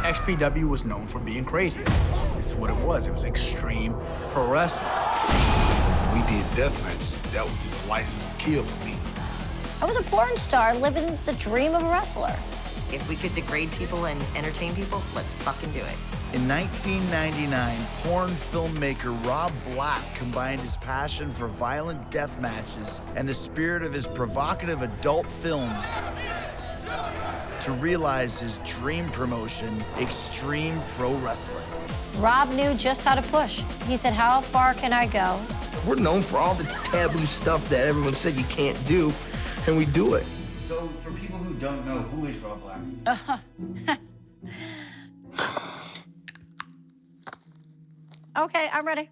XPW was known for being crazy. It's what it was. It was Xtreme Pro Wrestling. We did death matches. That was just a license to kill for me. I was a porn star living the dream of a wrestler. If we could degrade people and entertain people, let's fucking do it. In 1999, porn filmmaker Rob Black combined his passion for violent death matches and the spirit of his provocative adult films to realize his dream promotion, Xtreme Pro Wrestling. Rob knew just how to push. He said, how far can I go? We're known for all the taboo stuff that everyone said you can't do, and we do it. So, for people who don't know, who is Rob Black? Okay, I'm ready.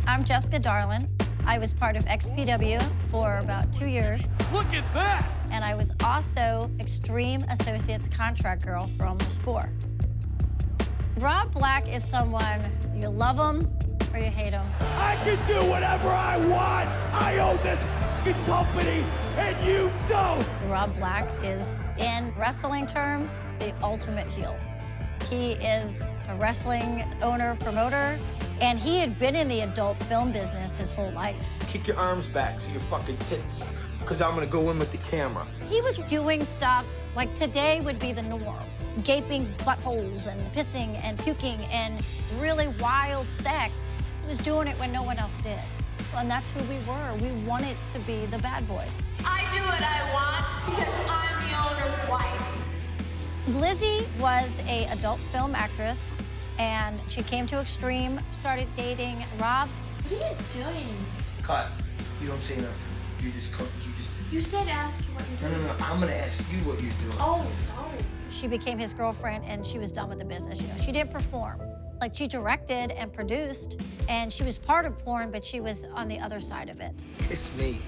I'm Jessica Darlin. I was part of XPW for about 2 years. Look at that! And I was also Xtreme Associates contract girl for almost 4. Rob Black is someone, you love him or you hate him. I can do whatever I want! I own this fucking company, and you don't! Rob Black is, in wrestling terms, the ultimate heel. He is a wrestling owner, promoter, and he had been in the adult film business his whole life. Kick your arms back, see your fucking tits, because I'm gonna go in with the camera. He was doing stuff like today would be the norm. Gaping buttholes and pissing and puking and really wild sex. He was doing it when no one else did. And that's who we were. We wanted to be the bad boys. I do what I want because I'm the owner's wife. Lizzie was an adult film actress, and she came to Xtreme, started dating Rob. What are you doing? Cut. You don't say nothing. You just cook. You said ask you what you're doing. No. I'm gonna ask you what you're doing. Oh, sorry. She became his girlfriend, and she was done with the business. You know, she didn't perform. Like, she directed and produced, and she was part of porn, but she was on the other side of it. Kiss me.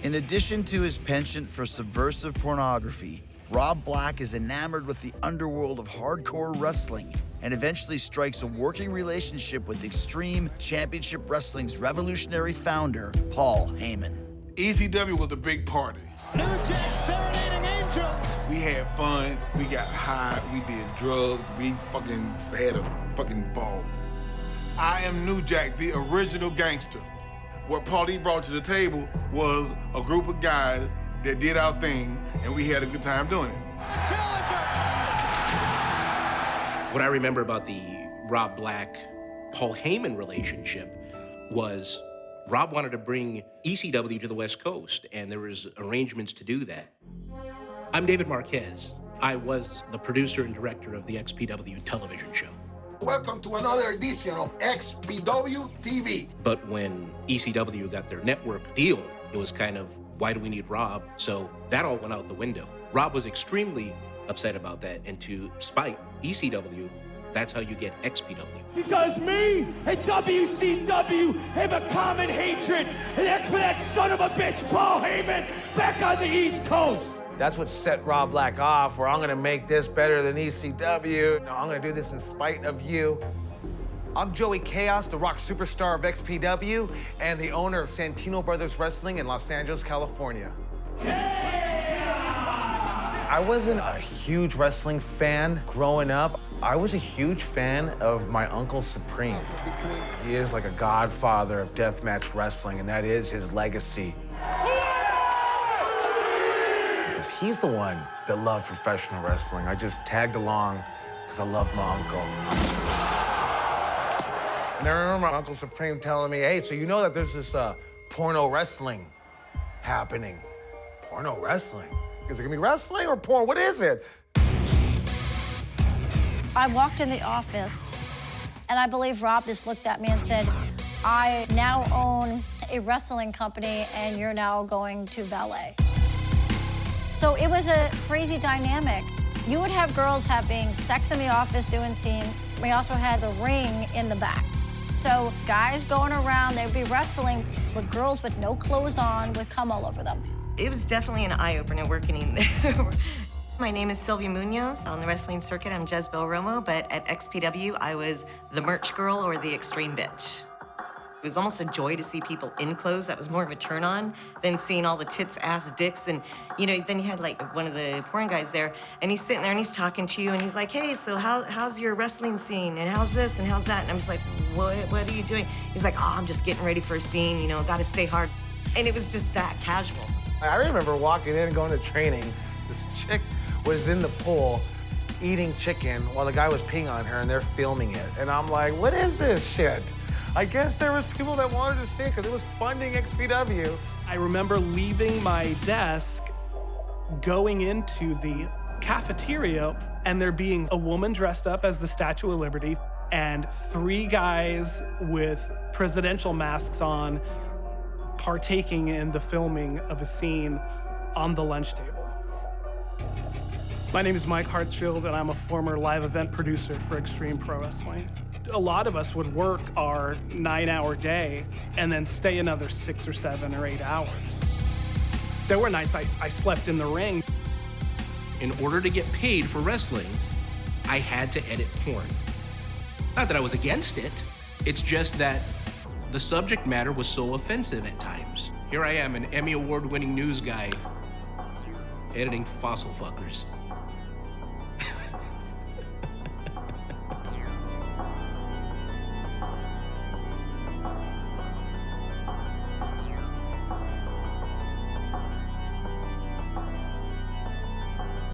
In addition to his penchant for subversive pornography, Rob Black is enamored with the underworld of hardcore wrestling and eventually strikes a working relationship with Xtreme Championship Wrestling's revolutionary founder, Paul Heyman. ECW was a big party. New Jack serenading Angel! We had fun, we got high, we did drugs, we fucking had a fucking ball. I am New Jack, the original gangster. What Paulie brought to the table was a group of guys that did our thing, and we had a good time doing it. What I remember about the Rob Black, Paul Heyman relationship was Rob wanted to bring ECW to the West Coast, and there was arrangements to do that. I'm David Marquez. I was the producer and director of the XPW television show. Welcome to another edition of XPW TV. But when ECW got their network deal, it was kind of, why do we need Rob? So that all went out the window. Rob was extremely upset about that, and to spite ECW, that's how you get XPW. Because me and WCW have a common hatred, and that's for that son of a bitch, Paul Heyman, back on the East Coast. That's what set Rob Black off, where I'm gonna make this better than ECW. No, I'm gonna do this in spite of you. I'm Joey Chaos, the rock superstar of XPW, and the owner of Santino Brothers Wrestling in Los Angeles, California. I wasn't a huge wrestling fan growing up. I was a huge fan of my Uncle Supreme. He is like a godfather of deathmatch wrestling, and that is his legacy. Because he's the one that loved professional wrestling. I just tagged along because I loved my uncle. And I remember my Uncle Supreme telling me, hey, so you know that there's this porno wrestling happening. Porno wrestling? Is it gonna be wrestling or porn? What is it? I walked in the office, and I believe Rob just looked at me and said, I now own a wrestling company, and you're now going to valet. So it was a crazy dynamic. You would have girls having sex in the office doing scenes. We also had the ring in the back. So guys going around, they'd be wrestling with girls with no clothes on with cum all over them. It was definitely an eye-opener working in there. My name is Sylvia Munoz. On the wrestling circuit, I'm Jezebel Romo, but at XPW, I was the merch girl or the extreme bitch. It was almost a joy to see people in clothes. That was more of a turn on than seeing all the tits, ass, dicks. And, you know, then you had like one of the porn guys there, and he's sitting there and he's talking to you, and he's like, hey, so how's your wrestling scene? And how's this and how's that? And I'm just like, what are you doing? He's like, oh, I'm just getting ready for a scene, you know, gotta stay hard. And it was just that casual. I remember walking in and going to training. This chick was in the pool eating chicken while the guy was peeing on her, and they're filming it. And I'm like, what is this shit? I guess there was people that wanted to see it because it was funding XPW. I remember leaving my desk, going into the cafeteria, and there being a woman dressed up as the Statue of Liberty and 3 guys with presidential masks on partaking in the filming of a scene on the lunch table. My name is Mike Hartsfield, and I'm a former live event producer for Xtreme Pro Wrestling. A lot of us would work our 9-hour day and then stay another 6 or 7 or 8 hours. There were nights I slept in the ring. In order to get paid for wrestling, I had to edit porn. Not that I was against it, it's just that the subject matter was so offensive at times. Here I am, an Emmy Award-winning news guy, editing fossil fuckers.